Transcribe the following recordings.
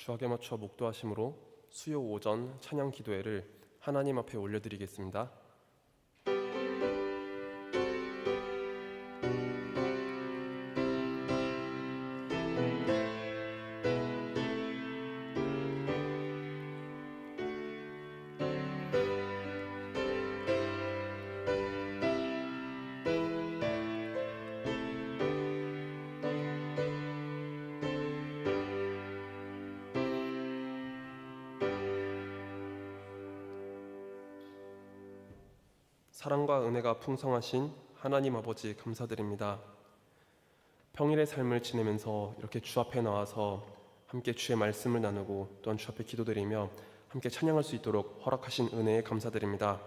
주악에 맞춰 목도하심으로 수요 오전 찬양 기도회를 하나님 앞에 올려드리겠습니다. 사랑과 은혜가 풍성하신 하나님 아버지 감사드립니다. 평일의 삶을 지내면서 이렇게 주 앞에 나와서 함께 주의 말씀을 나누고 또한 주 앞에 기도드리며 함께 찬양할 수 있도록 허락하신 은혜에 감사드립니다.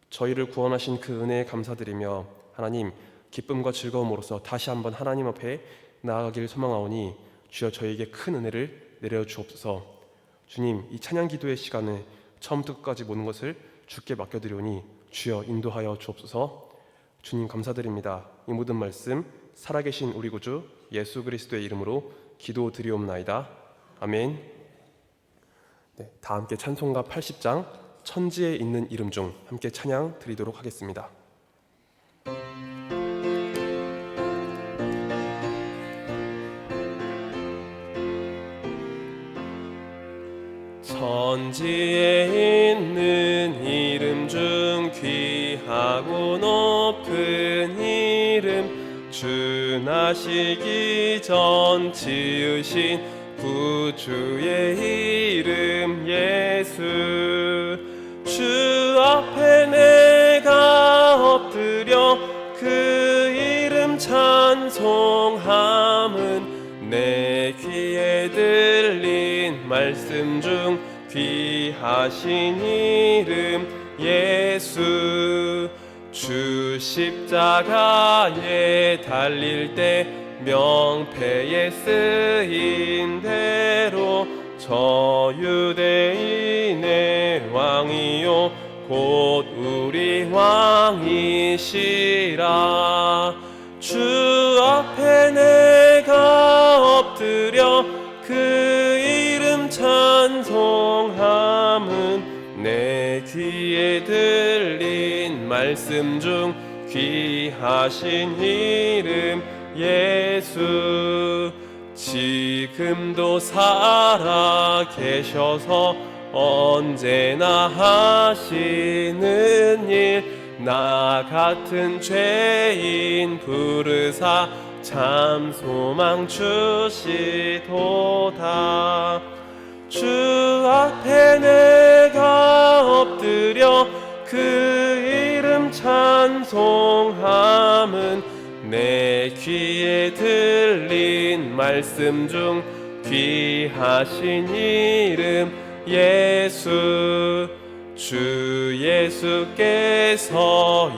저희를 구원하신 그 은혜에 감사드리며 하나님 기쁨과 즐거움으로써 다시 한번 하나님 앞에 나아가길 소망하오니 주여 저희에게 큰 은혜를 내려주옵소서. 주님, 이 찬양 기도의 시간에 처음부터 끝까지 모든 것을 주께 맡겨드리오니 주여 인도하여 주옵소서. 주님 감사드립니다. 이 모든 말씀 살아계신 우리 구주 예수 그리스도의 이름으로 기도드리옵나이다. 아멘. 다 함께 찬송가 80장 천지에 있는 이름 중 함께 찬양 드리도록 하겠습니다. 천지에 있는 이름 중 귀하고 높은 이름, 주 나시기 전 지으신 구주의 이름 예수. 주 앞에 내가 엎드려 그 이름 찬송함은 내 귀에 들린 말씀 중 귀하신 이름 예수. 주 십자가에 달릴 때 명패에 쓰인 대로 저 유대인의 왕이요 곧 우리 왕이시라. 주 앞에 내가 엎드려 그 이름 찬송함은 내 귀에 들린 말씀 중 귀하신 이름 예수. 지금도 살아 계셔서 언제나 하시는 일, 나 같은 죄인 부르사 참 소망 주시도다. 주 앞에 내가 엎드려 그 이름 찬송함은 내 귀에 들린 말씀 중 귀하신 이름 예수. 주 예수께서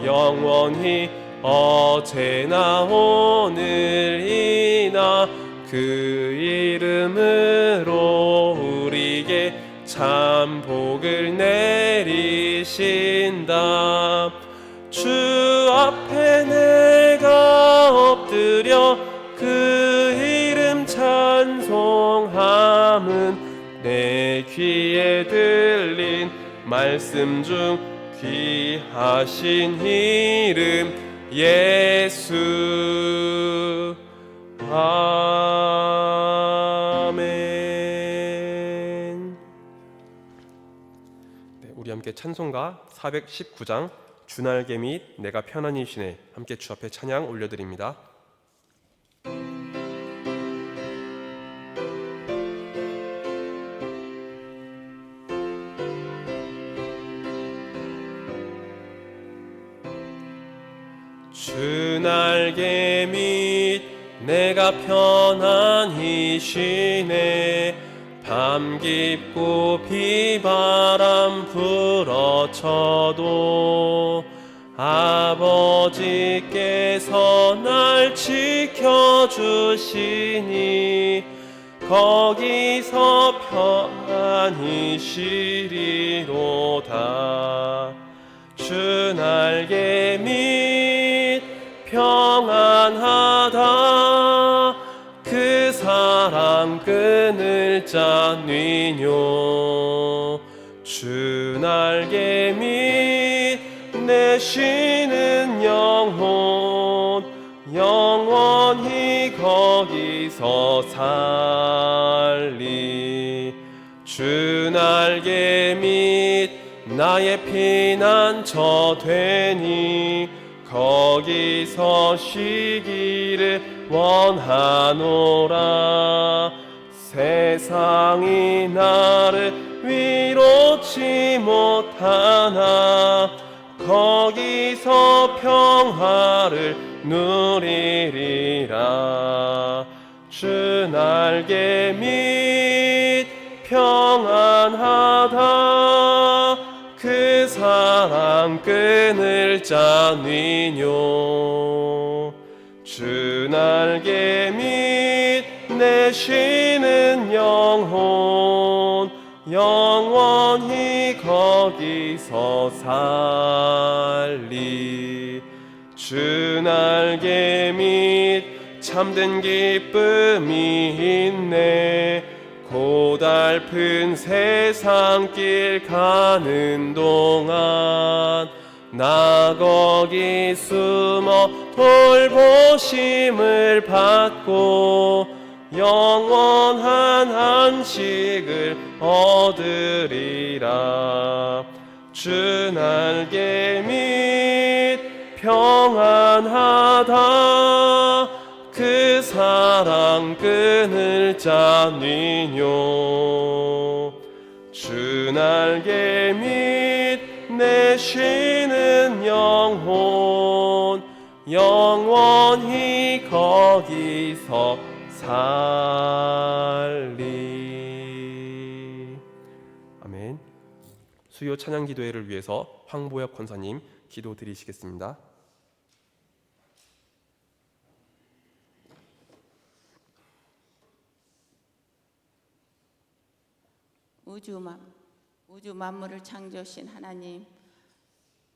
영원히 어제나 오늘이나 그 이름으로 우리에게 참 복을 내리신다. 주 앞에 내가 엎드려 그 이름 찬송함은 내 귀에 들린 말씀 중 귀하신 이름 예수. 아멘. 우리 함께 찬송가 419장 주날개 및 내가 편안히 쉬네 함께 주 앞에 찬양 올려드립니다. 주날개 및 내가 편안히 쉬네. 밤 깊고 비바람 불어쳐도 아버지께서 날 지켜주시니 거기서 편안히 쉬리로다. 주날개 및 평안하다. 그 사랑 사랑 끊을 자니뇨. 주 날개 밑 내쉬는 영혼 영원히 거기서 살리. 주 날개 밑 나의 피난처 되니 거기서 쉬기를 원하노라. 세상이 나를 위로치 못하나 거기서 평화를 누리리라. 주 날개 밑 평안하다. 그 사랑 끊을 자니뇨. 주 날개 밑 내쉬는 영혼 영원히 거기서 살리. 주 날개 밑 참된 기쁨이 있네. 고달픈 세상길 가는 동안 나 거기 숨어 돌보심을 받고 영원한 안식을 얻으리라. 주 날개 밑 평안하다. 그 사랑 끊을 자니뇨. 주 날개 밑 내쉬는 영혼 영원히 거기서 살리. 아멘. 수요 찬양 기도회를 위해서 황보혁 권사님 기도 드리시겠습니다. 우주 만물을 창조하신 하나님,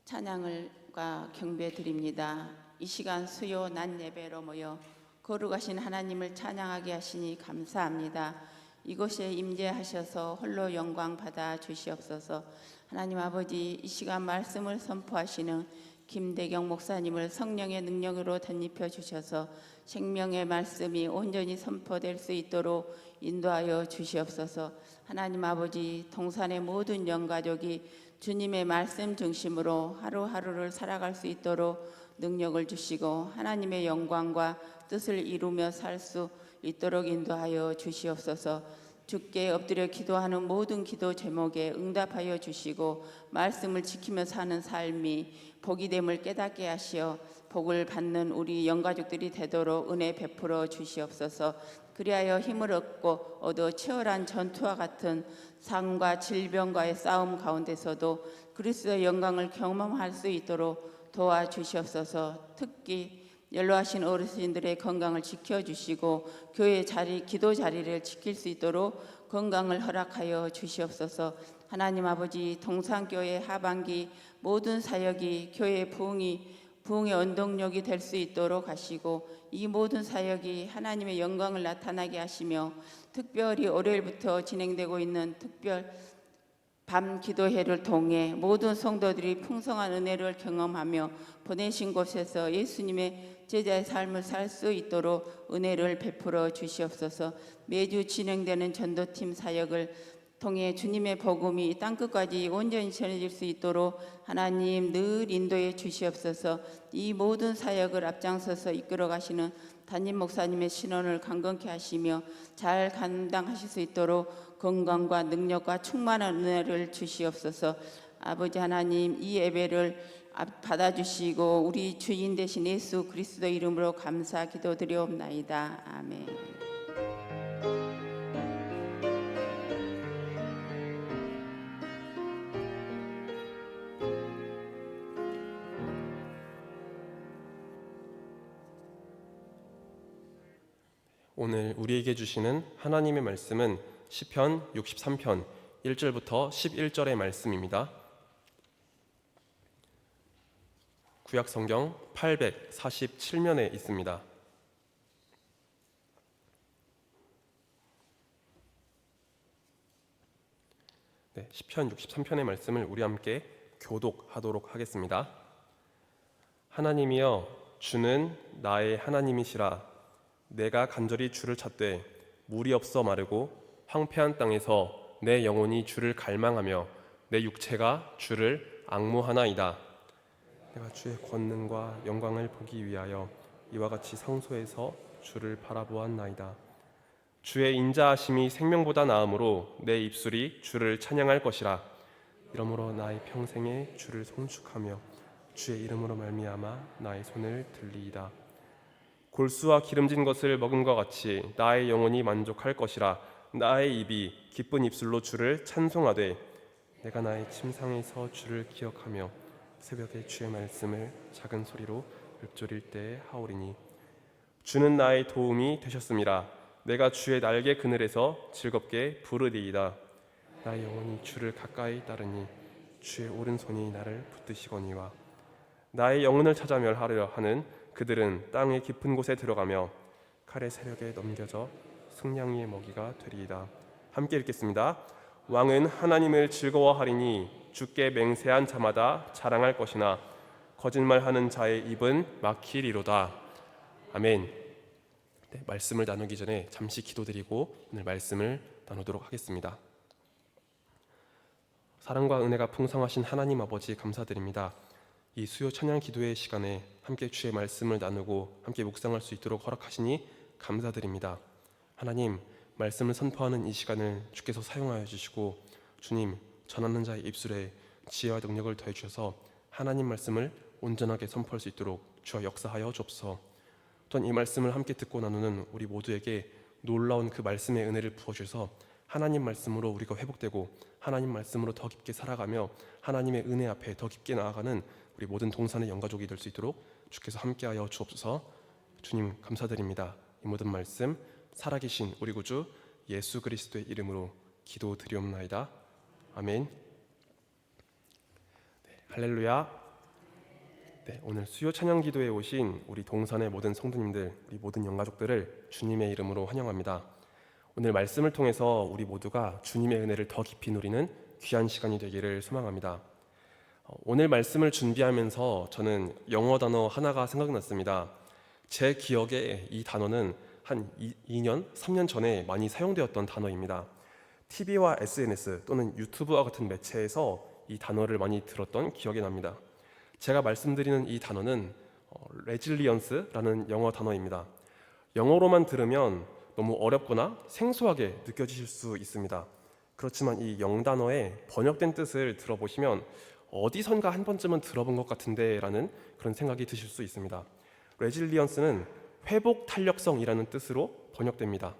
찬양을과 경배 드립니다. 이 시간 수요 낮 예배로 모여 거룩하신 하나님을 찬양하게 하시니 감사합니다. 이곳에 임재하셔서 홀로 영광 받아 주시옵소서. 하나님 아버지, 이 시간 말씀을 선포하시는 김대경 목사님을 성령의 능력으로 덧입혀 주셔서 생명의 말씀이 온전히 선포될 수 있도록 인도하여 주시옵소서. 하나님 아버지, 동산의 모든 영가족이 주님의 말씀 중심으로 하루하루를 살아갈 수 있도록 능력을 주시고 하나님의 영광과 뜻을 이루며 살 수 있도록 인도하여 주시옵소서. 주께 엎드려 기도하는 모든 기도 제목에 응답하여 주시고 말씀을 지키며 사는 삶이 복이 됨을 깨닫게 하시어 복을 받는 우리 영가족들이 되도록 은혜 베풀어 주시옵소서. 그리하여 힘을 얻어 치열한 전투와 같은 삶과 질병과의 싸움 가운데서도 그리스도의 영광을 경험할 수 있도록 도와주시옵소서. 특히 연로하신 어르신들의 건강을 지켜주시고 교회 자리, 기도 자리를 지킬 수 있도록 건강을 허락하여 주시옵소서. 하나님 아버지, 동산교회 하반기 모든 사역이 교회의 부흥의 원동력이 될 수 있도록 하시고 이 모든 사역이 하나님의 영광을 나타나게 하시며 특별히 월요일부터 진행되고 있는 특별 밤 기도회를 통해 모든 성도들이 풍성한 은혜를 경험하며 보내신 곳에서 예수님의 제자의 삶을 살 수 있도록 은혜를 베풀어 주시옵소서. 매주 진행되는 전도팀 사역을 통해 주님의 복음이 땅끝까지 온전히 전해질 수 있도록 하나님 늘 인도해 주시옵소서. 이 모든 사역을 앞장서서 이끌어 가시는 담임 목사님의 신원을 강건케 하시며 잘 감당하실 수 있도록 건강과 능력과 충만한 은혜를 주시옵소서. 아버지 하나님, 이 예배를 받아주시고 우리 주인 되신 예수 그리스도 이름으로 감사 기도드리옵나이다. 아멘. 오늘 우리에게 주시는 하나님의 말씀은 시편 63편 1절부터 11절의 말씀입니다. 구약성경 847면에 있습니다. 시편 63편의 말씀을 우리 함께 교독하도록 하겠습니다. 하나님이여, 주는 나의 하나님이시라. 내가 간절히 주를 찾되 물이 없어 마르고 황폐한 땅에서 내 영혼이 주를 갈망하며 내 육체가 주를 앙모하나이다. 내가 주의 권능과 영광을 보기 위하여 이와 같이 상소해서 주를 바라보았나이다. 주의 인자하심이 생명보다 나음으로 내 입술이 주를 찬양할 것이라. 이러므로 나의 평생에 주를 송축하며 주의 이름으로 말미암아 나의 손을 들리이다. 골수와 기름진 것을 먹은 것 같이 나의 영혼이 만족할 것이라. 나의 입이 기쁜 입술로 주를 찬송하되 내가 나의 침상에서 주를 기억하며 새벽에 주의 말씀을 작은 소리로 읊조릴 때에 하오리니. 주는 나의 도움이 되셨음이라. 내가 주의 날개 그늘에서 즐겁게 부르리이다. 나의 영혼이 주를 가까이 따르니 주의 오른손이 나를 붙드시거니와. 나의 영혼을 찾아 멸하려 하는 그들은 땅의 깊은 곳에 들어가며 칼의 세력에 넘겨져 승냥이의 먹이가 되리이다. 함께 읽겠습니다. 왕은 하나님을 즐거워하리니 주께 맹세한 자마다 자랑할 것이나 거짓말하는 자의 입은 막히리로다. 아멘. 말씀을 나누기 전에 잠시 기도드리고 오늘 말씀을 나누도록 하겠습니다. 사랑과 은혜가 풍성하신 하나님 아버지 감사드립니다. 이 수요 찬양 기도의 시간에 함께 주의 말씀을 나누고 함께 묵상할 수 있도록 허락하시니 감사드립니다. 하나님, 말씀을 선포하는 이 시간을 주께서 사용하여 주시고 주님, 전하는 자의 입술에 지혜와 능력을 더해 주셔서 하나님 말씀을 온전하게 선포할 수 있도록 주여 역사하여 주옵소서. 또한 이 말씀을 함께 듣고 나누는 우리 모두에게 놀라운 그 말씀의 은혜를 부어주셔서 하나님 말씀으로 우리가 회복되고 하나님 말씀으로 더 깊게 살아가며 하나님의 은혜 앞에 더 깊게 나아가는 우리 모든 동산의 영가족이 될 수 있도록 주께서 함께하여 주옵소서. 주님 감사드립니다. 이 모든 말씀 살아계신 우리 구주 예수 그리스도의 이름으로 기도드리옵나이다. 아멘. 할렐루야. 오늘 수요 찬양 기도에 오신 우리 동산의 모든 성도님들, 우리 모든 영가족들을 주님의 이름으로 환영합니다. 오늘 말씀을 통해서 우리 모두가 주님의 은혜를 더 깊이 누리는 귀한 시간이 되기를 소망합니다. 오늘 말씀을 준비하면서 저는 영어 단어 하나가 생각났습니다. 제 기억에 이 단어는 한 2년, 3년 전에 많이 사용되었던 단어입니다. TV와 SNS 또는 유튜브와 같은 매체에서 이 단어를 많이 들었던 기억이 납니다. 제가 말씀드리는 이 단어는 레질리언스라는 영어 단어입니다. 영어로만 들으면 너무 어렵거나 생소하게 느껴지실 수 있습니다. 그렇지만 이 영단어의 번역된 뜻을 들어보시면 어디선가 한 번쯤은 들어본 것 같은데 라는 그런 생각이 드실 수 있습니다. 레질리언스는 회복 탄력성이라는 뜻으로 번역됩니다.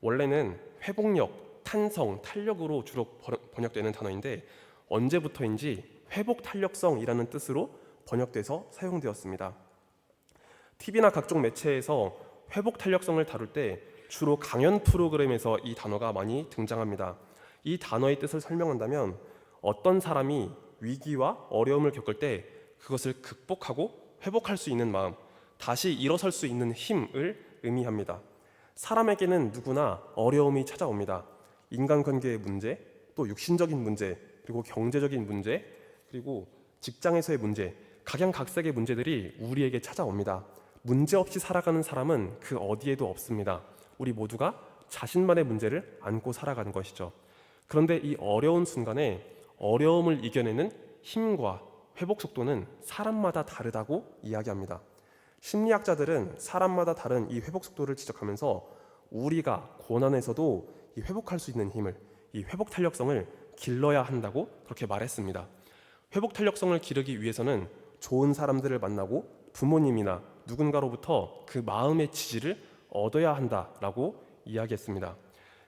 원래는 회복력, 탄성, 탄력으로 주로 번역되는 단어인데 언제부터인지 회복 탄력성이라는 뜻으로 번역돼서 사용되었습니다. TV나 각종 매체에서 회복 탄력성을 다룰 때 주로 강연 프로그램에서 이 단어가 많이 등장합니다. 이 단어의 뜻을 설명한다면 어떤 사람이 위기와 어려움을 겪을 때 그것을 극복하고 회복할 수 있는 마음, 다시 일어설 수 있는 힘을 의미합니다. 사람에게는 누구나 어려움이 찾아옵니다. 인간관계의 문제, 또 육신적인 문제, 그리고 경제적인 문제, 그리고 직장에서의 문제, 각양각색의 문제들이 우리에게 찾아옵니다. 문제 없이 살아가는 사람은 그 어디에도 없습니다. 우리 모두가 자신만의 문제를 안고 살아가는 것이죠. 그런데 이 어려운 순간에 어려움을 이겨내는 힘과 회복 속도는 사람마다 다르다고 이야기합니다. 심리학자들은 사람마다 다른 이 회복 속도를 지적하면서 우리가 고난에서도 이 회복할 수 있는 힘을, 이 회복 탄력성을 길러야 한다고 그렇게 말했습니다. 회복 탄력성을 기르기 위해서는 좋은 사람들을 만나고 부모님이나 누군가로부터 그 마음의 지지를 얻어야 한다라고 이야기했습니다.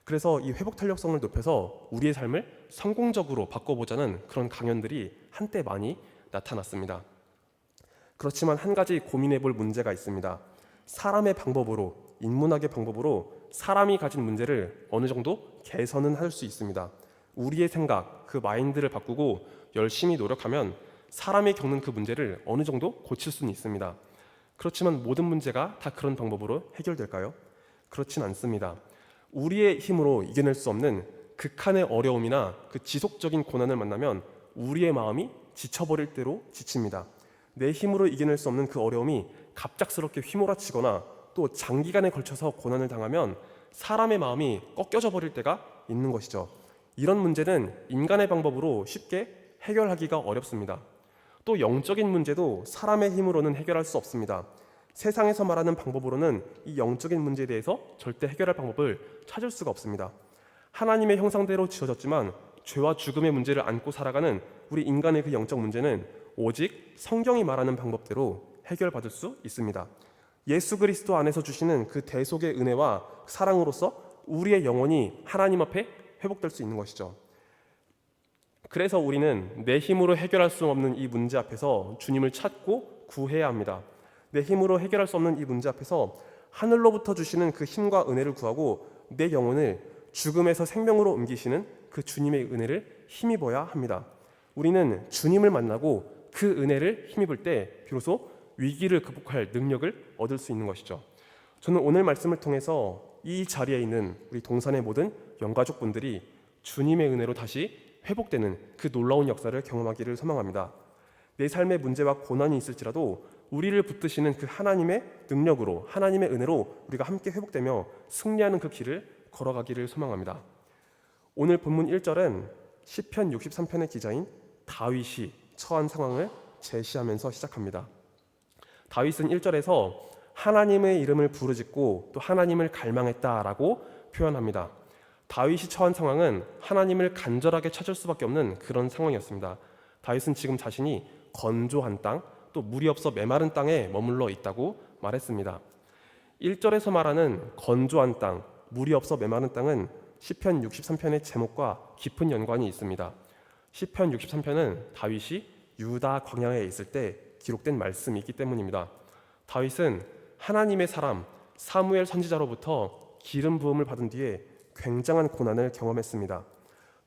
그래서 이 회복 탄력성을 높여서 우리의 삶을 성공적으로 바꿔보자는 그런 강연들이 한때 많이 나타났습니다. 그렇지만 한 가지 고민해 볼 문제가 있습니다. 사람의 방법으로, 인문학의 방법으로 사람이 가진 문제를 어느 정도 개선은 할 수 있습니다. 우리의 생각, 그 마인드를 바꾸고 열심히 노력하면 사람이 겪는 그 문제를 어느 정도 고칠 수는 있습니다. 그렇지만 모든 문제가 다 그런 방법으로 해결될까요? 그렇진 않습니다. 우리의 힘으로 이겨낼 수 없는 그 극한의 어려움이나 그 지속적인 고난을 만나면 우리의 마음이 지쳐버릴 대로 지칩니다. 내 힘으로 이겨낼 수 없는 그 어려움이 갑작스럽게 휘몰아치거나 또 장기간에 걸쳐서 고난을 당하면 사람의 마음이 꺾여져 버릴 때가 있는 것이죠. 이런 문제는 인간의 방법으로 쉽게 해결하기가 어렵습니다. 또 영적인 문제도 사람의 힘으로는 해결할 수 없습니다. 세상에서 말하는 방법으로는 이 영적인 문제에 대해서 절대 해결할 방법을 찾을 수가 없습니다. 하나님의 형상대로 지어졌지만 죄와 죽음의 문제를 안고 살아가는 우리 인간의 그 영적 문제는 오직 성경이 말하는 방법대로 해결받을 수 있습니다. 예수 그리스도 안에서 주시는 그 대속의 은혜와 사랑으로서 우리의 영혼이 하나님 앞에 회복될 수 있는 것이죠. 그래서 우리는 내 힘으로 해결할 수 없는 이 문제 앞에서 주님을 찾고 구해야 합니다. 내 힘으로 해결할 수 없는 이 문제 앞에서 하늘로부터 주시는 그 힘과 은혜를 구하고 내 영혼을 죽음에서 생명으로 옮기시는 그 주님의 은혜를 힘입어야 합니다. 우리는 주님을 만나고 그 은혜를 힘입을 때 비로소 위기를 극복할 능력을 얻을 수 있는 것이죠. 저는 오늘 말씀을 통해서 이 자리에 있는 우리 동산의 모든 영가족분들이 주님의 은혜로 다시 회복되는 그 놀라운 역사를 경험하기를 소망합니다. 내 삶의 문제와 고난이 있을지라도 우리를 붙드시는 그 하나님의 능력으로, 하나님의 은혜로 우리가 함께 회복되며 승리하는 그 길을 걸어가기를 소망합니다. 오늘 본문 1절은 시편 63편의 기자인 다윗이 처한 상황을 제시하면서 시작합니다. 다윗은 1절에서 하나님의 이름을 부르짖고 또 하나님을 갈망했다라고 표현합니다. 다윗이 처한 상황은 하나님을 간절하게 찾을 수밖에 없는 그런 상황이었습니다. 다윗은 지금 자신이 건조한 땅, 또 물이 없어 메마른 땅에 머물러 있다고 말했습니다. 1절에서 말하는 건조한 땅, 물이 없어 메마른 땅은 시편 63편의 제목과 깊은 연관이 있습니다. 시편 63편은 다윗이 유다 광야에 있을 때 기록된 말씀이 있기 때문입니다. 다윗은 하나님의 사람 사무엘 선지자로부터 기름 부음을 받은 뒤에 굉장한 고난을 경험했습니다.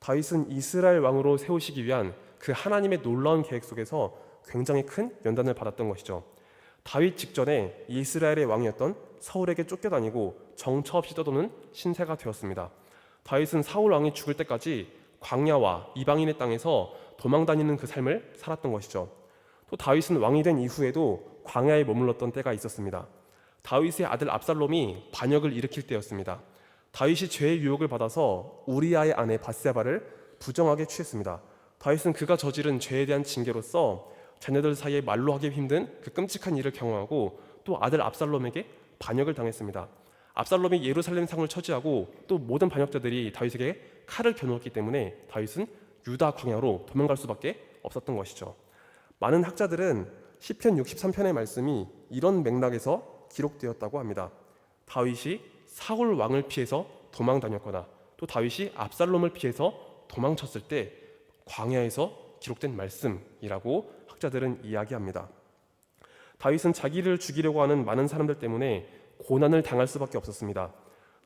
다윗은 이스라엘 왕으로 세우시기 위한 그 하나님의 놀라운 계획 속에서 굉장히 큰 연단을 받았던 것이죠. 다윗 직전에 이스라엘의 왕이었던 사울에게 쫓겨다니고 정처 없이 떠도는 신세가 되었습니다. 다윗은 사울 왕이 죽을 때까지 광야와 이방인의 땅에서 도망다니는 그 삶을 살았던 것이죠. 또 다윗은 왕이 된 이후에도 광야에 머물렀던 때가 있었습니다. 다윗의 아들 압살롬이 반역을 일으킬 때였습니다. 다윗이 죄의 유혹을 받아서 우리아의 아내 밧세바를 부정하게 취했습니다. 다윗은 그가 저지른 죄에 대한 징계로서 자녀들 사이에 말로 하기 힘든 그 끔찍한 일을 경험하고 또 아들 압살롬에게 반역을 당했습니다. 압살롬이 예루살렘 상을 차지하고 또 모든 반역자들이 다윗에게 칼을 겨누었기 때문에 다윗은 유다 광야로 도망갈 수밖에 없었던 것이죠. 많은 학자들은 시편 63편의 말씀이 이런 맥락에서 기록되었다고 합니다. 다윗이 사울 왕을 피해서 도망 다녔거나 또 다윗이 압살롬을 피해서 도망쳤을 때 광야에서 기록된 말씀이라고 학자들은 이야기합니다. 다윗은 자기를 죽이려고 하는 많은 사람들 때문에 고난을 당할 수밖에 없었습니다.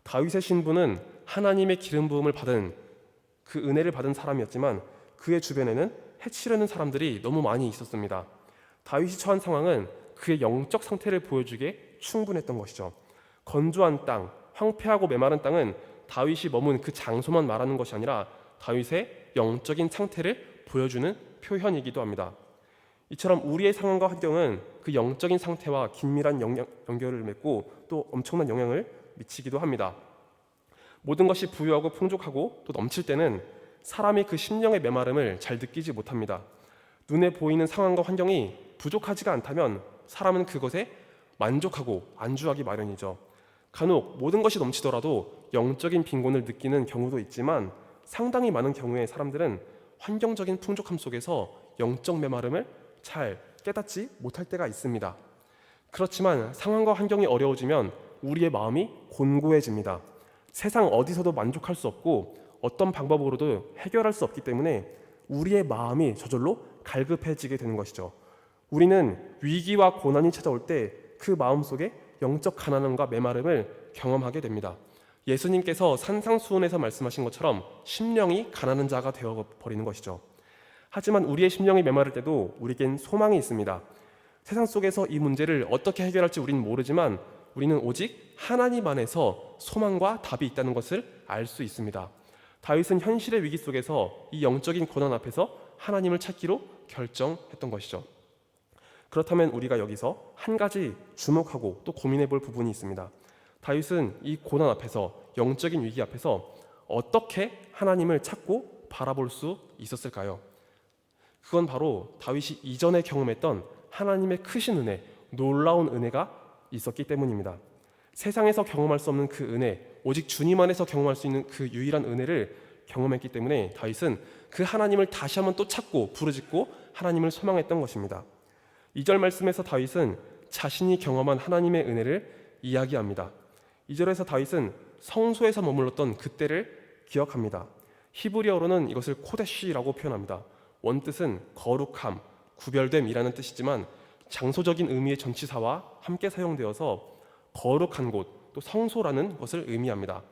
다윗의 신부는 하나님의 기름 부음을 받은 그 은혜를 받은 사람이었지만 그의 주변에는 해치려는 사람들이 너무 많이 있었습니다. 다윗이 처한 상황은 그의 영적 상태를 보여주기에 충분했던 것이죠. 건조한 땅, 황폐하고 메마른 땅은 다윗이 머문 그 장소만 말하는 것이 아니라 다윗의 영적인 상태를 보여주는 표현이기도 합니다. 이처럼 우리의 상황과 환경은 그 영적인 상태와 긴밀한 연결을 맺고 또 엄청난 영향을 미치기도 합니다. 모든 것이 부유하고 풍족하고 또 넘칠 때는 사람이 그 심령의 메마름을 잘 느끼지 못합니다. 눈에 보이는 상황과 환경이 부족하지가 않다면 사람은 그것에 만족하고 안주하기 마련이죠. 간혹 모든 것이 넘치더라도 영적인 빈곤을 느끼는 경우도 있지만 상당히 많은 경우에 사람들은 환경적인 풍족함 속에서 영적 메마름을 잘 깨닫지 못할 때가 있습니다. 그렇지만 상황과 환경이 어려워지면 우리의 마음이 곤고해집니다. 세상 어디서도 만족할 수 없고 어떤 방법으로도 해결할 수 없기 때문에 우리의 마음이 저절로 갈급해지게 되는 것이죠. 우리는 위기와 고난이 찾아올 때 그 마음속에 영적 가난함과 메마름을 경험하게 됩니다. 예수님께서 산상수훈에서 말씀하신 것처럼 심령이 가난한 자가 되어버리는 것이죠. 하지만 우리의 심령이 메마를 때도 우리에겐 소망이 있습니다. 세상 속에서 이 문제를 어떻게 해결할지 우리는 모르지만 우리는 오직 하나님 안에서 소망과 답이 있다는 것을 알 수 있습니다. 다윗은 현실의 위기 속에서 이 영적인 고난 앞에서 하나님을 찾기로 결정했던 것이죠. 그렇다면 우리가 여기서 한 가지 주목하고 또 고민해 볼 부분이 있습니다. 다윗은 이 고난 앞에서, 영적인 위기 앞에서 어떻게 하나님을 찾고 바라볼 수 있었을까요? 그건 바로 다윗이 이전에 경험했던 하나님의 크신 은혜, 놀라운 은혜가 있었기 때문입니다. 세상에서 경험할 수 없는 그 은혜, 오직 주님 안에서 경험할 수 있는 그 유일한 은혜를 경험했기 때문에 다윗은 그 하나님을 다시 한번 또 찾고 부르짖고 하나님을 소망했던 것입니다. 2절 말씀에서 다윗은 자신이 경험한 하나님의 은혜를 이야기합니다. 2절에서 다윗은 성소에서 머물렀던 그때를 기억합니다. 히브리어로는 이것을 코데시라고 표현합니다. 원뜻은 거룩함, 구별됨이라는 뜻이지만 장소적인 의미의 전치사와 함께 사용되어서 거룩한 곳, 또 성소라는 것을 의미합니다.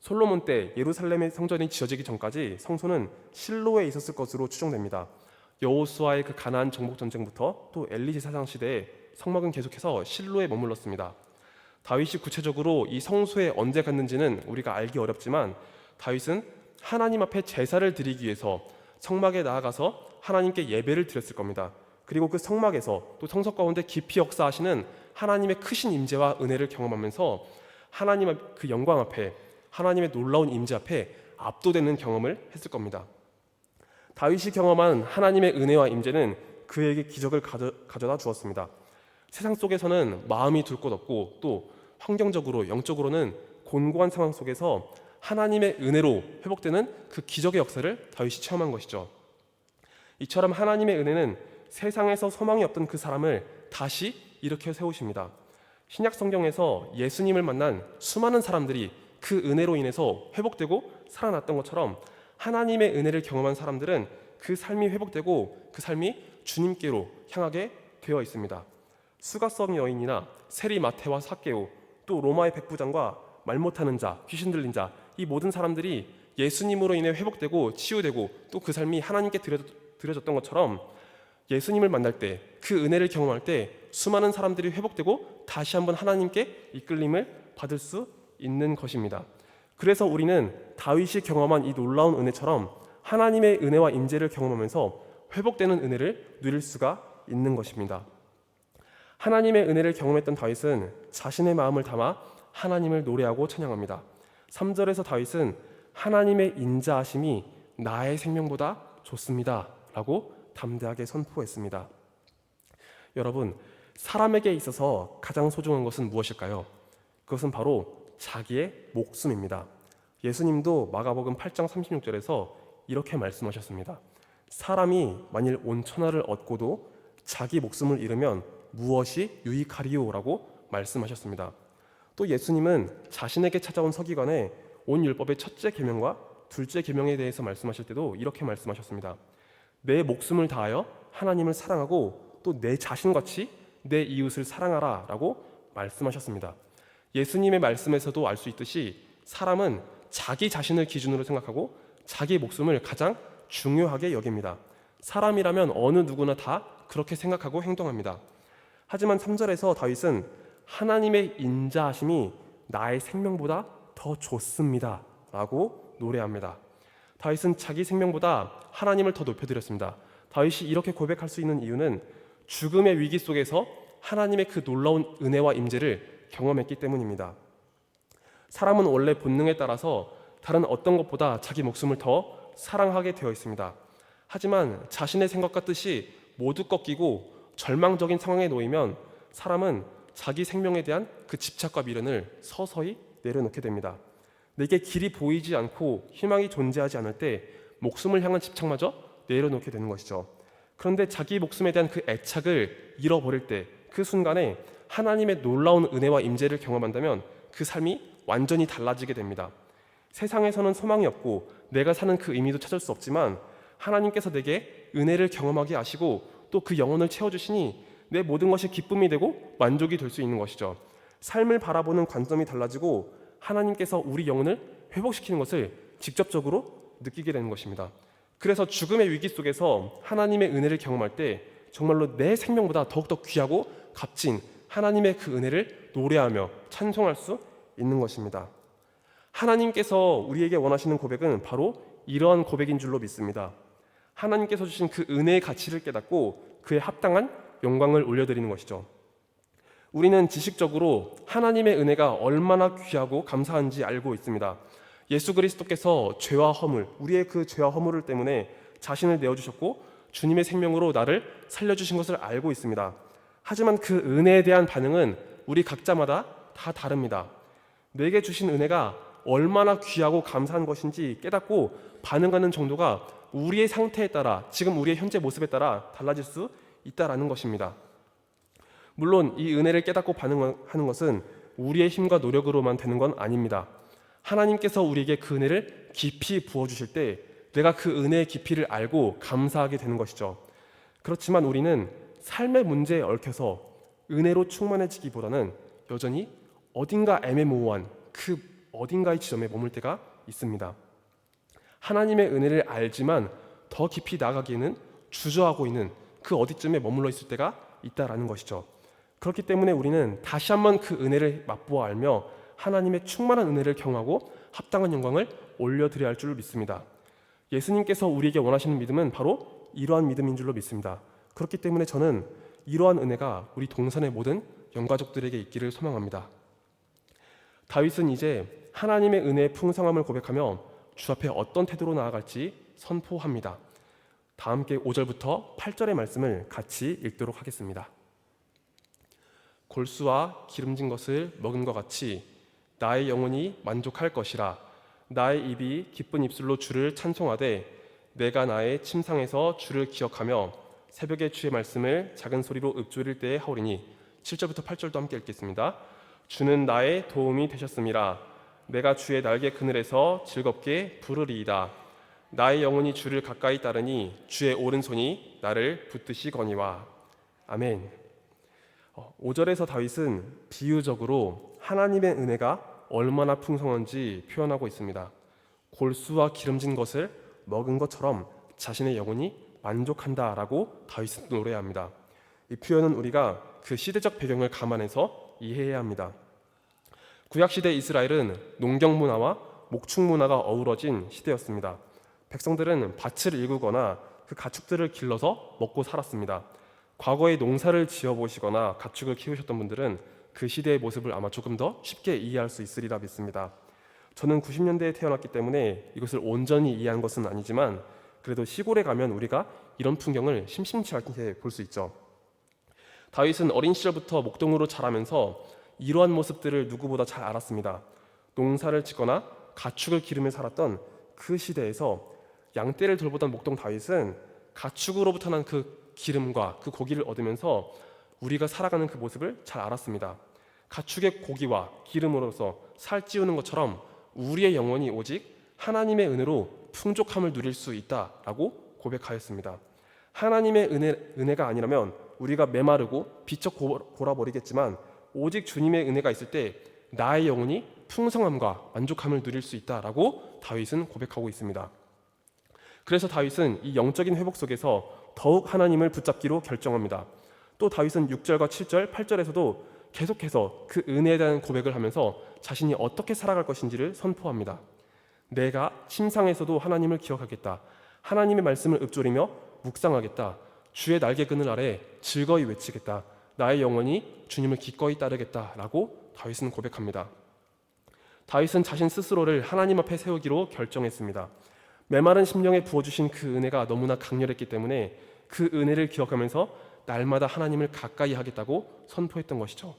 솔로몬 때 예루살렘의 성전이 지어지기 전까지 성소는 실로에 있었을 것으로 추정됩니다. 여호수아의 그 가나안 정복 전쟁부터 또 엘리 제사장 시대에 성막은 계속해서 실로에 머물렀습니다. 다윗이 구체적으로 이 성소에 언제 갔는지는 우리가 알기 어렵지만 다윗은 하나님 앞에 제사를 드리기 위해서 성막에 나아가서 하나님께 예배를 드렸을 겁니다. 그리고 그 성막에서 또 성석 가운데 깊이 역사하시는 하나님의 크신 임재와 은혜를 경험하면서 하나님의 그 영광 앞에, 하나님의 놀라운 임재 앞에 압도되는 경험을 했을 겁니다. 다윗이 경험한 하나님의 은혜와 임재는 그에게 기적을 가져다 주었습니다. 세상 속에서는 마음이 둘 곳 없고 또 환경적으로, 영적으로는 곤고한 상황 속에서 하나님의 은혜로 회복되는 그 기적의 역사를 다윗이 체험한 것이죠. 이처럼 하나님의 은혜는 세상에서 소망이 없던 그 사람을 다시 일으켜 세우십니다. 신약 성경에서 예수님을 만난 수많은 사람들이 그 은혜로 인해서 회복되고 살아났던 것처럼 하나님의 은혜를 경험한 사람들은 그 삶이 회복되고 그 삶이 주님께로 향하게 되어 있습니다. 수가성 여인이나 세리 마테와 삭개오, 또 로마의 백부장과 말 못하는 자, 귀신 들린 자, 이 모든 사람들이 예수님으로 인해 회복되고 치유되고 또 그 삶이 하나님께 드려졌던 것처럼 예수님을 만날 때, 그 은혜를 경험할 때 수많은 사람들이 회복되고 다시 한번 하나님께 이끌림을 받을 수 있는 것입니다. 그래서 우리는 다윗이 경험한 이 놀라운 은혜처럼 하나님의 은혜와 임재를 경험하면서 회복되는 은혜를 누릴 수가 있는 것입니다. 하나님의 은혜를 경험했던 다윗은 자신의 마음을 담아 하나님을 노래하고 찬양합니다. 3절에서 다윗은 하나님의 인자하심이 나의 생명보다 좋습니다 라고 담대하게 선포했습니다. 여러분, 사람에게 있어서 가장 소중한 것은 무엇일까요? 그것은 바로 자기의 목숨입니다. 예수님도 마가복음 8장 36절에서 이렇게 말씀하셨습니다. 사람이 만일 온 천하를 얻고도 자기 목숨을 잃으면 무엇이 유익하리요? 라고 말씀하셨습니다. 또 예수님은 자신에게 찾아온 서기관에 온 율법의 첫째 계명과 둘째 계명에 대해서 말씀하실 때도 이렇게 말씀하셨습니다. 내 목숨을 다하여 하나님을 사랑하고 또 내 자신같이 내 이웃을 사랑하라 라고 말씀하셨습니다. 예수님의 말씀에서도 알 수 있듯이 사람은 자기 자신을 기준으로 생각하고 자기 목숨을 가장 중요하게 여깁니다. 사람이라면 어느 누구나 다 그렇게 생각하고 행동합니다. 하지만 3절에서 다윗은 하나님의 인자하심이 나의 생명보다 더 좋습니다 라고 노래합니다. 다윗은 자기 생명보다 하나님을 더 높여드렸습니다. 다윗이 이렇게 고백할 수 있는 이유는 죽음의 위기 속에서 하나님의 그 놀라운 은혜와 임재를 경험했기 때문입니다. 사람은 원래 본능에 따라서 다른 어떤 것보다 자기 목숨을 더 사랑하게 되어 있습니다. 하지만 자신의 생각과 뜻이 모두 꺾이고 절망적인 상황에 놓이면 사람은 자기 생명에 대한 그 집착과 미련을 서서히 내려놓게 됩니다. 내게 길이 보이지 않고 희망이 존재하지 않을 때 목숨을 향한 집착마저 내려놓게 되는 것이죠. 그런데 자기 목숨에 대한 그 애착을 잃어버릴 때, 그 순간에 하나님의 놀라운 은혜와 임재를 경험한다면 그 삶이 완전히 달라지게 됩니다. 세상에서는 소망이 없고 내가 사는 그 의미도 찾을 수 없지만 하나님께서 내게 은혜를 경험하게 하시고 또 그 영혼을 채워주시니 내 모든 것이 기쁨이 되고 만족이 될 수 있는 것이죠. 삶을 바라보는 관점이 달라지고 하나님께서 우리 영혼을 회복시키는 것을 직접적으로 느끼게 되는 것입니다. 그래서 죽음의 위기 속에서 하나님의 은혜를 경험할 때 정말로 내 생명보다 더욱더 귀하고 값진 하나님의 그 은혜를 노래하며 찬송할 수 있는 것입니다. 하나님께서 우리에게 원하시는 고백은 바로 이러한 고백인 줄로 믿습니다. 하나님께서 주신 그 은혜의 가치를 깨닫고 그에 합당한 영광을 올려드리는 것이죠. 우리는 지식적으로 하나님의 은혜가 얼마나 귀하고 감사한지 알고 있습니다. 예수 그리스도께서 죄와 허물, 우리의 그 죄와 허물을 때문에 자신을 내어주셨고 주님의 생명으로 나를 살려주신 것을 알고 있습니다. 하지만 그 은혜에 대한 반응은 우리 각자마다 다 다릅니다. 내게 주신 은혜가 얼마나 귀하고 감사한 것인지 깨닫고 반응하는 정도가 우리의 상태에 따라, 지금 우리의 현재 모습에 따라 달라질 수 있다라는 것입니다. 물론 이 은혜를 깨닫고 반응하는 것은 우리의 힘과 노력으로만 되는 건 아닙니다. 하나님께서 우리에게 그 은혜를 깊이 부어주실 때 내가 그 은혜의 깊이를 알고 감사하게 되는 것이죠. 그렇지만 우리는 삶의 문제에 얽혀서 은혜로 충만해지기보다는 여전히 어딘가 애매모호한 그 어딘가의 지점에 머물 때가 있습니다. 하나님의 은혜를 알지만 더 깊이 나아가기에는 주저하고 있는 그 어디쯤에 머물러 있을 때가 있다라는 것이죠. 그렇기 때문에 우리는 다시 한번 그 은혜를 맛보아 알며 하나님의 충만한 은혜를 경험하고 합당한 영광을 올려드려야 할 줄 믿습니다. 예수님께서 우리에게 원하시는 믿음은 바로 이러한 믿음인 줄로 믿습니다. 그렇기 때문에 저는 이러한 은혜가 우리 동산의 모든 영가족들에게 있기를 소망합니다. 다윗은 이제 하나님의 은혜의 풍성함을 고백하며 주 앞에 어떤 태도로 나아갈지 선포합니다. 다 함께 5절부터 8절의 말씀을 같이 읽도록 하겠습니다. 골수와 기름진 것을 먹은 것 같이 나의 영혼이 만족할 것이라. 나의 입이 기쁜 입술로 주를 찬송하되 내가 나의 침상에서 주를 기억하며 새벽에 주의 말씀을 작은 소리로 읊조릴 때에 하오리니. 7절부터 8절도 함께 읽겠습니다. 주는 나의 도움이 되셨음이라. 내가 주의 날개 그늘에서 즐겁게 부르리이다. 나의 영혼이 주를 가까이 따르니 주의 오른손이 나를 붙드시거니와. 아멘. 5절에서 다윗은 비유적으로 하나님의 은혜가 얼마나 풍성한지 표현하고 있습니다. 골수와 기름진 것을 먹은 것처럼 자신의 영혼이 만족한다라고 다윗은 노래합니다. 이 표현은 우리가 그 시대적 배경을 감안해서 이해해야 합니다. 구약시대 이스라엘은 농경 문화와 목축 문화가 어우러진 시대였습니다. 백성들은 밭을 일구거나 그 가축들을 길러서 먹고 살았습니다. 과거에 농사를 지어보시거나 가축을 키우셨던 분들은 그 시대의 모습을 아마 조금 더 쉽게 이해할 수 있으리라 믿습니다. 저는 90년대에 태어났기 때문에 이것을 온전히 이해한 것은 아니지만 그래도 시골에 가면 우리가 이런 풍경을 심심치 않게 볼 수 있죠. 다윗은 어린 시절부터 목동으로 자라면서 이러한 모습들을 누구보다 잘 알았습니다. 농사를 짓거나 가축을 기르며 살았던 그 시대에서 양떼를 돌보던 목동 다윗은 가축으로부터 난 그 기름과 그 고기를 얻으면서 우리가 살아가는 그 모습을 잘 알았습니다. 가축의 고기와 기름으로서 살 찌우는 것처럼 우리의 영혼이 오직 하나님의 은혜로 풍족함을 누릴 수 있다라고 고백하였습니다. 하나님의 은혜가 아니라면 우리가 메마르고 비쩍 골아버리겠지만 오직 주님의 은혜가 있을 때 나의 영혼이 풍성함과 만족함을 누릴 수 있다라고 다윗은 고백하고 있습니다. 그래서 다윗은 이 영적인 회복 속에서 더욱 하나님을 붙잡기로 결정합니다. 또 다윗은 6절과 7절, 8절에서도 계속해서 그 은혜에 대한 고백을 하면서 자신이 어떻게 살아갈 것인지를 선포합니다. 내가 침상에서도 하나님을 기억하겠다. 하나님의 말씀을 읊조리며 묵상하겠다. 주의 날개 그늘 아래 즐거이 외치겠다. 나의 영혼이 주님을 기꺼이 따르겠다라고 다윗은 고백합니다. 다윗은 자신 스스로를 하나님 앞에 세우기로 결정했습니다. 메마른 심령에 부어주신 그 은혜가 너무나 강렬했기 때문에 그 은혜를 기억하면서 날마다 하나님을 가까이 하겠다고 선포했던 것이죠.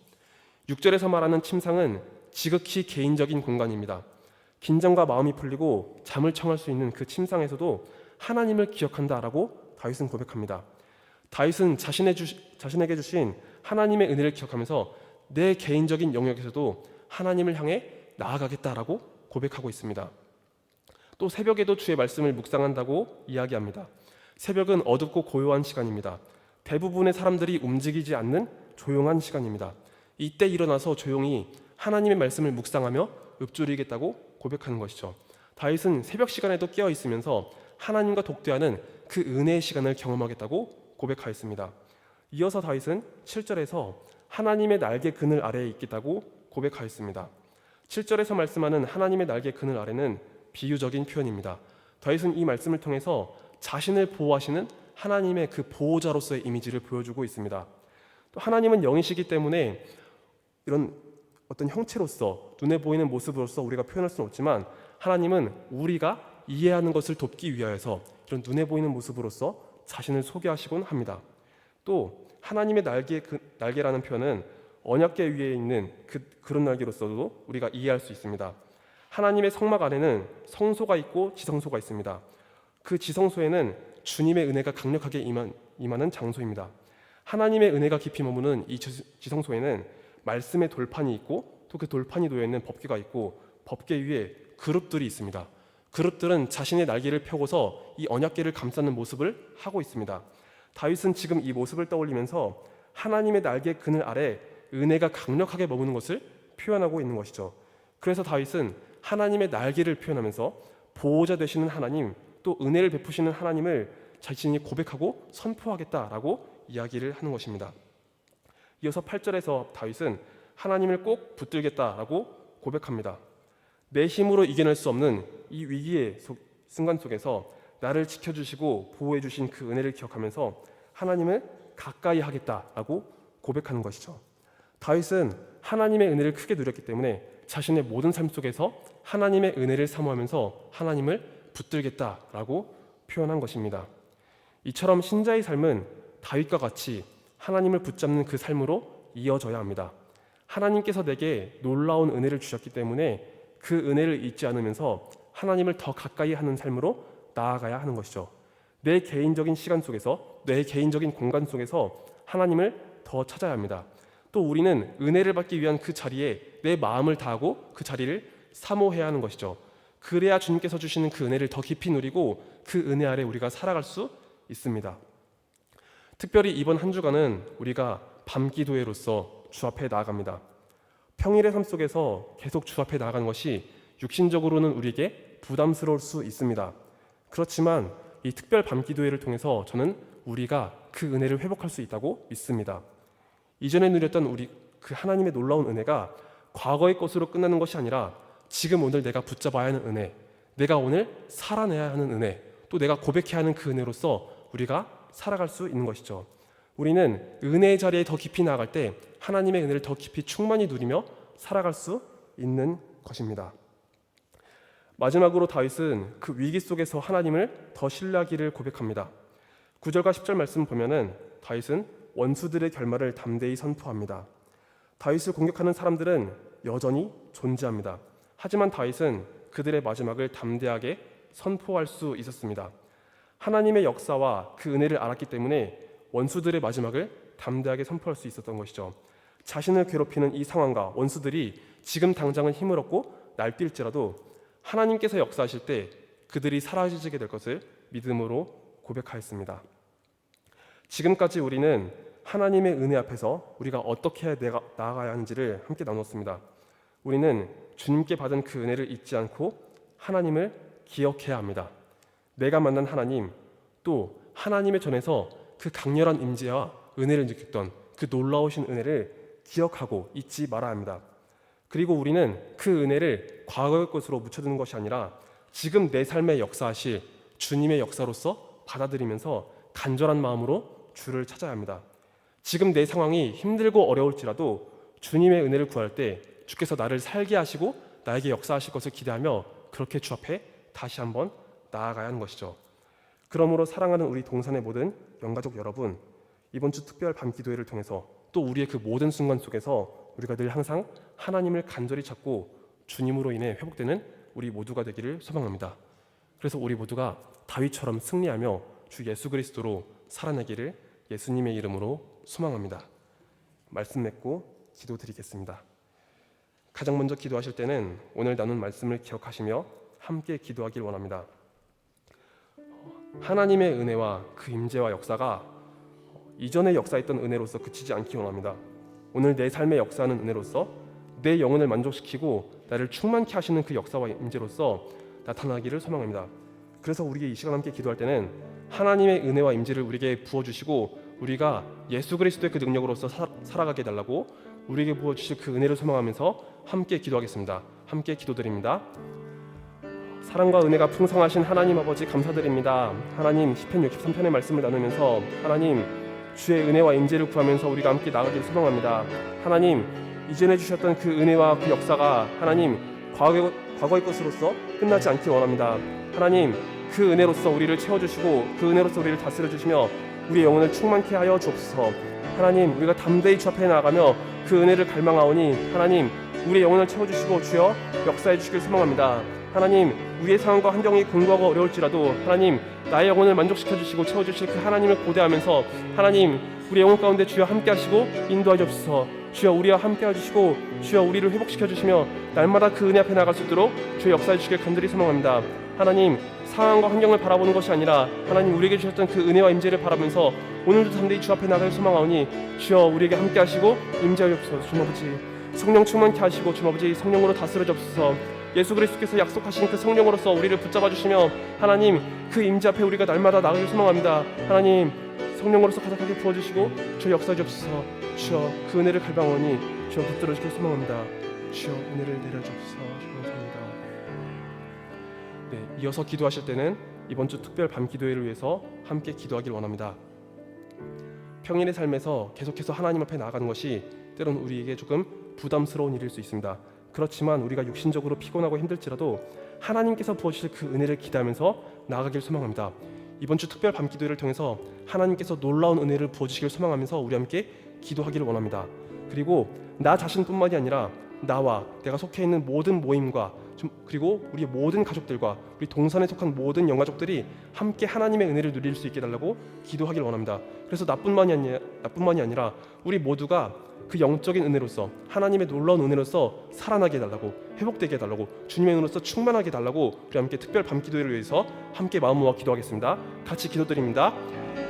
6절에서 말하는 침상은 지극히 개인적인 공간입니다. 긴장과 마음이 풀리고 잠을 청할 수 있는 그 침상에서도 하나님을 기억한다라고 다윗은 고백합니다. 다윗은 자신에게 주신 하나님의 은혜를 기억하면서 내 개인적인 영역에서도 하나님을 향해 나아가겠다라고 고백하고 있습니다. 또 새벽에도 주의 말씀을 묵상한다고 이야기합니다. 새벽은 어둡고 고요한 시간입니다. 대부분의 사람들이 움직이지 않는 조용한 시간입니다. 이때 일어나서 조용히 하나님의 말씀을 묵상하며 읊조리겠다고 고백하는 것이죠. 다윗은 새벽 시간에도 깨어 있으면서 하나님과 독대하는 그 은혜의 시간을 경험하겠다고 고백하였습니다. 이어서 다윗은 7절에서 하나님의 날개 그늘 아래에 있겠다고 고백하였습니다. 7절에서 말씀하는 하나님의 날개 그늘 아래는 비유적인 표현입니다. 다윗은 이 말씀을 통해서 자신을 보호하시는 하나님의 그 보호자로서의 이미지를 보여주고 있습니다. 또 하나님은 영이시기 때문에 이런 어떤 형체로서 눈에 보이는 모습으로서 우리가 표현할 수는 없지만 하나님은 우리가 이해하는 것을 돕기 위하여서 이런 눈에 보이는 모습으로서 자신을 소개하시곤 합니다. 또 하나님의 날개라는 표현은 언약궤 위에 있는 그런 날개로서도 우리가 이해할 수 있습니다. 하나님의 성막 안에는 성소가 있고 지성소가 있습니다. 그 지성소에는 주님의 은혜가 강력하게 임하는 장소입니다. 하나님의 은혜가 깊이 머무는 이 지성소에는 말씀의 돌판이 있고 또 그 돌판이 놓여있는 법궤가 있고 법궤 위에 그룹들이 있습니다. 그룹들은 자신의 날개를 펴고서 이 언약궤를 감싸는 모습을 하고 있습니다. 다윗은 지금 이 모습을 떠올리면서 하나님의 날개 그늘 아래 은혜가 강력하게 머무는 것을 표현하고 있는 것이죠. 그래서 다윗은 하나님의 날개를 표현하면서 보호자 되시는 하나님, 또 은혜를 베푸시는 하나님을 자신이 고백하고 선포하겠다라고 이야기를 하는 것입니다. 이어서 8절에서 다윗은 하나님을 꼭 붙들겠다라고 고백합니다. 내 힘으로 이겨낼 수 없는 이 위기의 순간 속에서 나를 지켜주시고 보호해주신 그 은혜를 기억하면서 하나님을 가까이 하겠다라고 고백하는 것이죠. 다윗은 하나님의 은혜를 크게 누렸기 때문에 자신의 모든 삶 속에서 하나님의 은혜를 사모하면서 하나님을 붙들겠다라고 표현한 것입니다. 이처럼 신자의 삶은 다윗과 같이 하나님을 붙잡는 그 삶으로 이어져야 합니다. 하나님께서 내게 놀라운 은혜를 주셨기 때문에 그 은혜를 잊지 않으면서 하나님을 더 가까이 하는 삶으로 나아가야 하는 것이죠. 내 개인적인 시간 속에서, 내 개인적인 공간 속에서 하나님을 더 찾아야 합니다. 또 우리는 은혜를 받기 위한 그 자리에 내 마음을 다하고 그 자리를 사모해야 하는 것이죠. 그래야 주님께서 주시는 그 은혜를 더 깊이 누리고 그 은혜 아래 우리가 살아갈 수 있습니다. 특별히 이번 한 주간은 우리가 밤기도회로서 주 앞에 나아갑니다. 평일의 삶 속에서 계속 주 앞에 나아가는 것이 육신적으로는 우리에게 부담스러울 수 있습니다. 그렇지만 이 특별 밤기도회를 통해서 저는 우리가 그 은혜를 회복할 수 있다고 믿습니다. 이전에 누렸던 우리 그 하나님의 놀라운 은혜가 과거의 것으로 끝나는 것이 아니라 지금 오늘 내가 붙잡아야 하는 은혜, 내가 오늘 살아내야 하는 은혜, 또 내가 고백해야 하는 그 은혜로서 우리가 살아갈 수 있는 것이죠. 우리는 은혜의 자리에 더 깊이 나아갈 때 하나님의 은혜를 더 깊이 충만히 누리며 살아갈 수 있는 것입니다. 마지막으로 다윗은 그 위기 속에서 하나님을 더 신뢰하기를 고백합니다. 9절과 10절 말씀 보면은 다윗은 원수들의 결말을 담대히 선포합니다. 다윗을 공격하는 사람들은 여전히 존재합니다. 하지만 다윗은 그들의 마지막을 담대하게 선포할 수 있었습니다. 하나님의 역사와 그 은혜를 알았기 때문에 원수들의 마지막을 담대하게 선포할 수 있었던 것이죠. 자신을 괴롭히는 이 상황과 원수들이 지금 당장은 힘을 얻고 날뛸지라도 하나님께서 역사하실 때 그들이 사라지게 될 것을 믿음으로 고백하였습니다. 지금까지 우리는 하나님의 은혜 앞에서 우리가 어떻게 나아가야 하는지를 함께 나눴습니다. 우리는 주님께 받은 그 은혜를 잊지 않고 하나님을 기억해야 합니다. 내가 만난 하나님, 또 하나님의 전에서 그 강렬한 임재와 은혜를 느꼈던 그 놀라우신 은혜를 기억하고 잊지 말아야 합니다. 그리고 우리는 그 은혜를 과거의 것으로 묻혀두는 것이 아니라 지금 내 삶에 역사하실 주님의 역사로서 받아들이면서 간절한 마음으로 주를 찾아야 합니다. 지금 내 상황이 힘들고 어려울지라도 주님의 은혜를 구할 때 주께서 나를 살게 하시고 나에게 역사하실 것을 기대하며 그렇게 주 앞에 다시 한번 나아가야 하는 것이죠. 그러므로 사랑하는 우리 동산의 모든 영가족 여러분, 이번 주 특별 밤기도회를 통해서 또 우리의 그 모든 순간 속에서 우리가 늘 항상 하나님을 간절히 찾고 주님으로 인해 회복되는 우리 모두가 되기를 소망합니다. 그래서 우리 모두가 다윗처럼 승리하며 주 예수 그리스도로 살아내기를 예수님의 이름으로 소망합니다. 말씀 맺고 기도드리겠습니다. 가장 먼저 기도하실 때는 오늘 나눈 말씀을 기억하시며 함께 기도하길 원합니다. 하나님의 은혜와 그 임재와 역사가 이전에 역사했던 은혜로서 그치지 않기 원합니다. 오늘 내 삶의 역사하는 은혜로서 내 영혼을 만족시키고 나를 충만케 하시는 그 역사와 임재로서 나타나기를 소망합니다. 그래서 우리가 이 시간 함께 기도할 때는 하나님의 은혜와 임재를 우리에게 부어주시고 우리가 예수 그리스도의 그 능력으로서 살아가게 해달라고 우리에게 부어주실 그 은혜를 소망하면서 함께 기도하겠습니다. 함께 기도드립니다. 사랑과 은혜가 풍성하신 하나님 아버지 감사드립니다. 하나님 시편 63편의 말씀을 나누면서 하나님 주의 은혜와 임재를 구하면서 우리가 함께 나아가길 소망합니다. 하나님 이전해 주셨던 그 은혜와 그 역사가 하나님 과거의 것으로서 끝나지 않길 원합니다. 하나님 그 은혜로서 우리를 채워주시고 그 은혜로서 우리를 다스려 주시며 우리의 영혼을 충만케 하여 주옵소서. 하나님 우리가 담대히 주 앞에 나아가며 그 은혜를 갈망하오니 하나님 우리의 영혼을 채워주시고 주여 역사해 주시길 소망합니다. 하나님 우리의 상황과 환경이 공고하고 어려울지라도 하나님 나의 영혼을 만족시켜 주시고 채워주실 그 하나님을 고대하면서 하나님 우리 영혼 가운데 주여 함께 하시고 인도하여 주옵소서. 주여 우리와 함께 해주시고 주여 우리를 회복시켜 주시며 날마다 그 은혜 앞에 나갈 수 있도록 주여 역사해 주시길 간절히 소망합니다. 하나님 상황과 환경을 바라보는 것이 아니라 하나님 우리에게 주셨던 그 은혜와 임재를 바라면서 오늘도 담대히 주 앞에 나갈 소망하오니 주여 우리에게 함께 하시고 임재하여 주옵소서. 주님 아버지 성령 충만케 하시고 주님 아버지 성령으로 다스려 주옵소서. 예수 그리스도께서 약속하신 그 성령으로서 우리를 붙잡아 주시며 하나님 그 임재 앞에 우리가 날마다 나가길 소망합니다. 하나님 성령으로서 가득하게 부어주시고 주 역사해 주옵소서. 주여 그 은혜를 갈망하오니 주여 붙들어 주길 소망합니다. 주여 은혜를 내려 주옵소서. 감사합니다. 네, 이어서 기도하실 때는 이번 주 특별 밤 기도회를 위해서 함께 기도하길 원합니다. 평일의 삶에서 계속해서 하나님 앞에 나아가는 것이 때론 우리에게 조금 부담스러운 일일 수 있습니다. 그렇지만 우리가 육신적으로 피곤하고 힘들지라도 하나님께서 부어주실 그 은혜를 기대하면서 나아가길 소망합니다. 이번 주 특별 밤 기도회를 통해서 하나님께서 놀라운 은혜를 부어주시길 소망하면서 우리 함께 기도하기를 원합니다. 그리고 나 자신뿐만이 아니라 나와 내가 속해 있는 모든 모임과 그리고 우리 모든 가족들과 우리 동산에 속한 모든 영가족들이 함께 하나님의 은혜를 누릴 수 있게 해달라고 기도하기를 원합니다. 그래서 나뿐만이 아니라 우리 모두가 그 영적인 은혜로서 하나님의 놀라운 은혜로서 살아나게 해달라고 회복되게 해달라고 주님의 은혜로서 충만하게 해달라고 우리 함께 특별 밤 기도회를 위해서 함께 마음 모아 기도하겠습니다. 같이 기도드립니다.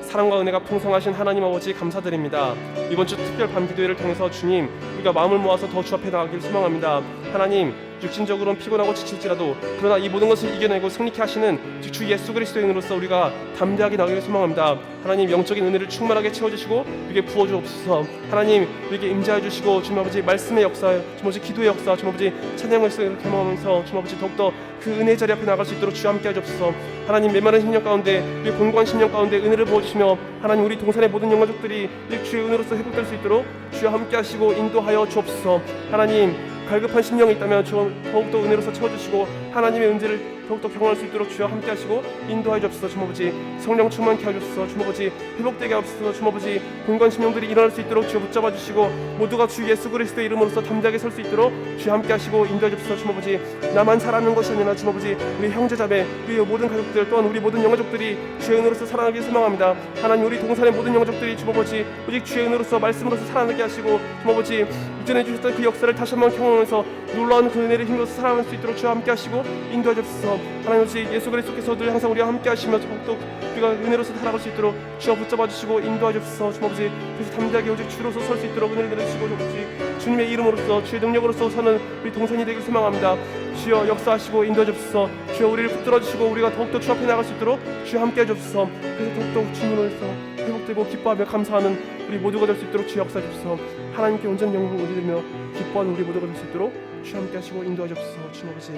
사랑과 은혜가 풍성하신 하나님 아버지 감사드립니다. 이번 주 특별 밤 기도회를 통해서 주님 우리가 마음을 모아서 더 주 앞에 나가길 소망합니다. 하나님 육신적으로는 피곤하고 지칠지라도 그러나 이 모든 것을 이겨내고 승리케 하시는 주 예수 그리스도의 은혜로서 우리가 담대하게 나가길 소망합니다. 하나님 영적인 은혜를 충만하게 채워주시고 우리에게 부어주옵소서. 하나님 우리에게 임재해 주시고 주님 아버지 말씀의 역사, 주님 아버지 기도의 역사, 주님 아버지 찬양의 역사를 경험하면서 주님 아버지 더욱더 그 은혜 자리 앞에 나갈 수 있도록 주와 함께 하옵소서. 하나님 메마른 심령 가운데 우리 공고한 심령 가운데 은혜를 부어주시며 하나님 우리 동산의 모든 영가족들이 주의 은혜로서 회복될 수 있도록 주와 함께 하시고 인도하여 주옵소서. 하나님 갈급한 심령이 있다면 더욱더 은혜로서 채워주시고 하나님의 은혜를 더욱더 경험할 수 있도록 주와 함께 하시고 인도하여 주옵소서. 주님 아버지 성령 충만케 하옵소서. 주님 아버지 회복되게 하옵소서. 주님 아버지 공간 심령들이 일어날 수 있도록 주여 붙잡아 주시고 모두가 주 예수 그리스도의 이름으로서 담대하게 설 수 있도록 주와 함께 하시고 인도하여 주옵소서. 주님 아버지 나만 살아있는 것이 아니라 주님 아버지 우리 형제자매 우리 모든 가족들 또한 우리 모든 영가족들이 주의 은혜로서 살아나길 소망합니다. 하나님 우리 동산의 모든 영가족들이 주님 아버지 오직 주의 은혜로서 말씀으로서 살아나게 하시고 주님 아버지 이전해 주셨던 그 역사를 다시 한번 경험하면서 놀라운 그 은혜를 힘으로써 살아갈 수 있도록 주와 함께 하시고 인도해 주옵소서. 하나님 아버지 예수 그리스도께서 늘 항상 우리와 함께 하시며 더욱더 우리가 은혜로서 살아갈 수 있도록 주와 붙잡아 주시고 인도해 주옵소서. 주님 아버지 그래서 담대하게 오직 주로서 설 수 있도록 은혜를 내려주시고 주님 아버지 주님의 이름으로서 주의 능력으로서 사는 우리 동산이 되길 소망합니다. 주여 역사하시고 인도해 주옵소서. 주여 우리를 붙들어 주시고 우리가 더욱더 주 앞에 나갈 수 있도록 주와 함께 해 주옵소서. 그래서 더욱더 주님으로서 회복되고 기뻐하며 감사하는 우리 모두가 될 수 있도록 주 역사해 주옵소서. 하나님께 온전히 영광을 올리며 기뻐하는 우리 모두가 될 수 있도록 주 함께 하시고 인도해 주옵소서. 주님 아버지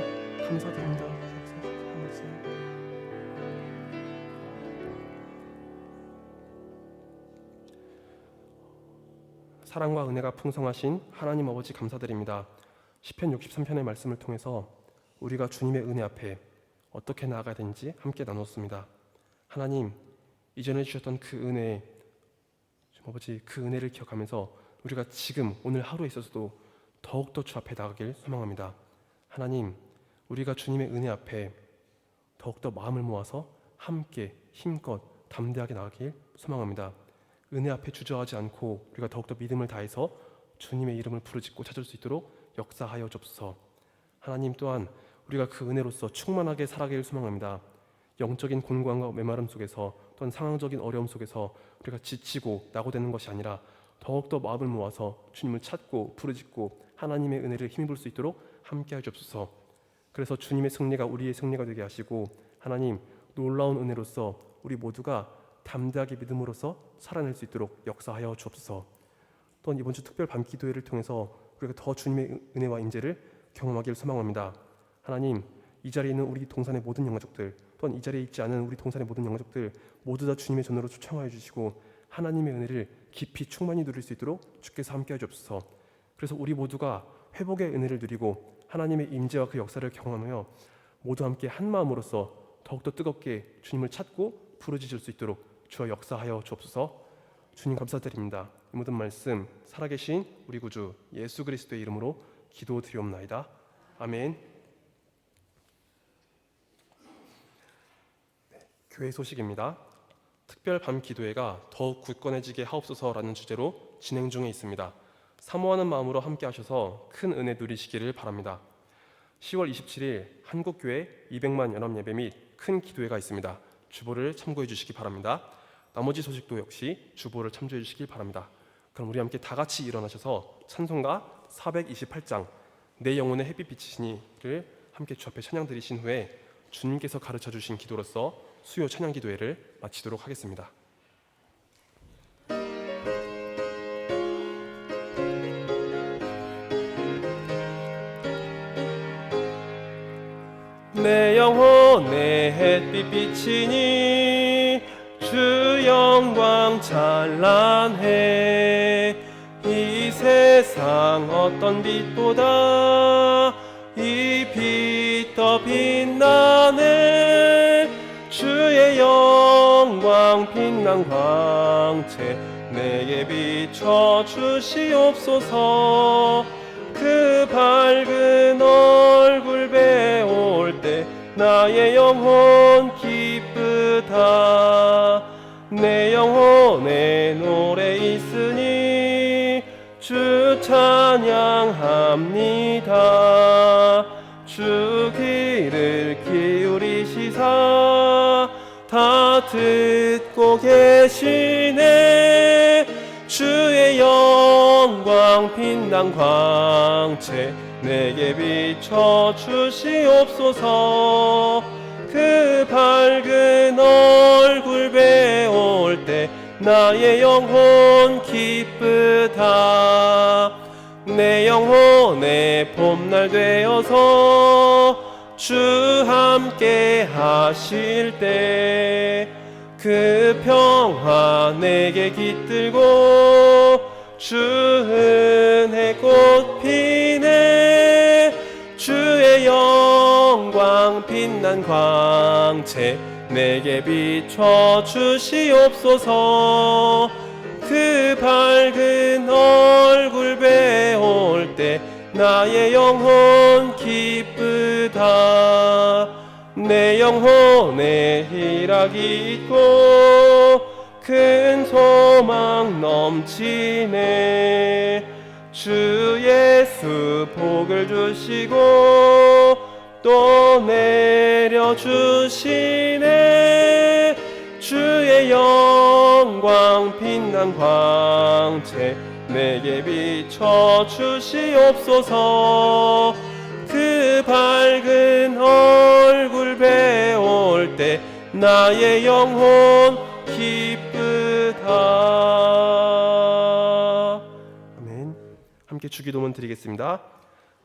감사드립니다. 사랑과 은혜가 풍성하신 하나님 아버지 감사드립니다. 시편 63편의 말씀을 통해서 우리가 주님의 은혜 앞에 어떻게 나아가야 되는지 함께 나눴습니다. 하나님 이전에 주셨던 그 은혜 아버지 그 은혜를 기억하면서 우리가 지금 오늘 하루에 있어서도 더욱더 주 앞에 나가길 소망합니다. 하나님 우리가 주님의 은혜 앞에 더욱더 마음을 모아서 함께 힘껏 담대하게 나가길 소망합니다. 은혜 앞에 주저하지 않고 우리가 더욱더 믿음을 다해서 주님의 이름을 부르짖고 찾을 수 있도록 역사하여 주옵소서. 하나님 또한 우리가 그 은혜로서 충만하게 살아가길 소망합니다. 영적인 곤고함과 메마름 속에서 또한 상황적인 어려움 속에서 우리가 지치고 낙오되는 것이 아니라 더욱더 마음을 모아서 주님을 찾고 부르짖고 하나님의 은혜를 힘입을 수 있도록 함께하여 주옵소서. 그래서 주님의 승리가 우리의 승리가 되게 하시고 하나님 놀라운 은혜로서 우리 모두가 담대하게 믿음으로써 살아낼 수 있도록 역사하여 주옵소서. 또한 이번 주 특별 밤 기도회를 통해서 우리가 더 주님의 은혜와 임재를 경험하기를 소망합니다. 하나님, 이 자리에 있는 우리 동산의 모든 영가족들, 또한 이 자리에 있지 않은 우리 동산의 모든 영가족들 모두 다 주님의 전으로 초청하여 주시고 하나님의 은혜를 깊이 충만히 누릴 수 있도록 주께서 함께해 주옵소서. 그래서 우리 모두가 회복의 은혜를 누리고 하나님의 임재와 그 역사를 경험하며 모두 함께 한 마음으로서 더욱더 뜨겁게 주님을 찾고 부르짖을 수 있도록 주여 역사하여 주옵소서. 주님 감사드립니다. 이 모든 말씀 살아계신 우리 구주 예수 그리스도의 이름으로 기도드리옵나이다. 아멘. 교회 소식입니다. 특별 밤 기도회가 더욱 굳건해지게 하옵소서라는 주제로 진행 중에 있습니다. 사모하는 마음으로 함께 하셔서 큰 은혜 누리시기를 바랍니다. 10월 27일 한국교회 200만 연합 예배 및 큰 기도회가 있습니다. 주보를 참고해 주시기 바랍니다. 나머지 소식도 역시 주보를 참조해 주시기 바랍니다. 그럼 우리 함께 다 같이 일어나셔서 찬송가 428장 내 영혼의 햇빛이시니를 함께 주 앞에 찬양 드리신 후에 주님께서 가르쳐 주신 기도로서 수요 찬양 기도회를 마치도록 하겠습니다. 내 영혼의 햇빛 비치니 주 영광 찬란해. 이 세상 어떤 빛보다 이 빛 더 빛나네. 주의 영광 빛난 광채 내게 비춰 주시옵소서. 그 밝은 얼굴 배울 때 나의 영혼 기쁘다. 내 영혼에 노래 있으니 주 찬양합니다. 주 귀를 기울이시사 다 듣고 계시네. 주의 영광 빛난 광채 내게 비춰 주시옵소서. 그 밝은 얼굴 배울 때 나의 영혼 기쁘다. 내 영혼의 봄날 되어서 주 함께 하실 때 그 평화 내게 깃들고 주 은혜 꽃 피네. 주의 영광 빛난 광채 내게 비춰 주시옵소서. 그 밝은 얼굴 배울 때 나의 영혼 기쁘다. 내 영혼에 희락이 있고 큰 소망 넘치네. 주 예수 복을 주시고 또 내려주시네. 주의 영광 빛난 광채 내게 비춰 주시옵소서. 그 밝은 얼굴 배울 때 나의 영혼 기쁘다. 아멘. 함께 주기도문 드리겠습니다.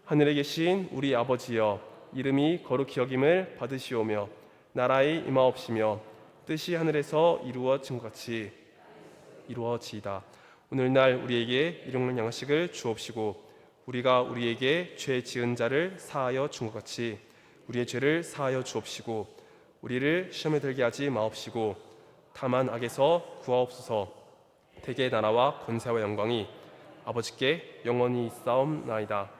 하늘에 계신 우리 아버지여, 이름이 거룩히 여김을 받으시오며 나라의 임하옵시며 뜻이 하늘에서 이루어진 것 같이 이루어지이다. 오늘날 우리에게 일용할 양식을 주옵시고 우리가 우리에게 죄 지은 자를 사하여 준 것 같이 우리의 죄를 사하여 주옵시고 우리를 시험에 들게 하지 마옵시고 다만 악에서 구하옵소서. 대개 나라와 권세와 영광이 아버지께 영원히 있사옵나이다.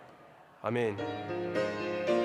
아멘.